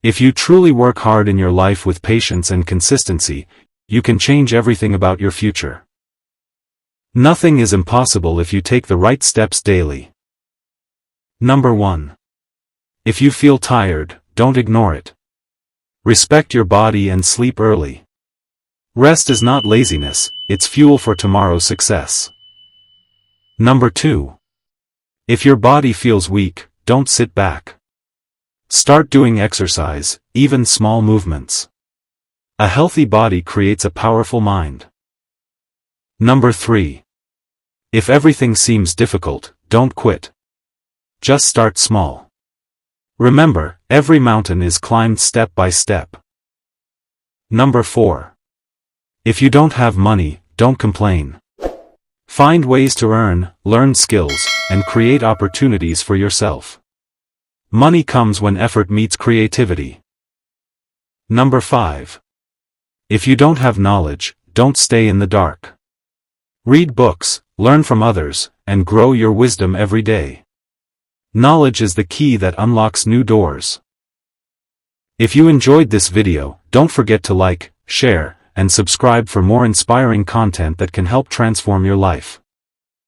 If you truly work hard in your life with patience and consistency, you can change everything about your future. Nothing is impossible if you take the right steps daily. Number 1. If you feel tired, don't ignore it. Respect your body and sleep early. Rest is not laziness, it's fuel for tomorrow's success. Number 2. If your body feels weak, don't sit back. Start doing exercise, even small movements. A healthy body creates a powerful mind. Number 3. If everything seems difficult, don't quit. Just start small. Remember, every mountain is climbed step by step. Number 4. If you don't have money, don't complain. Find ways to earn, learn skills, and create opportunities for yourself. Money comes when effort meets creativity. Number 5. If you don't have knowledge, don't stay in the dark. Read books, learn from others, and grow your wisdom every day. Knowledge is the key that unlocks new doors. If you enjoyed this video, don't forget to like, share, and subscribe for more inspiring content that can help transform your life.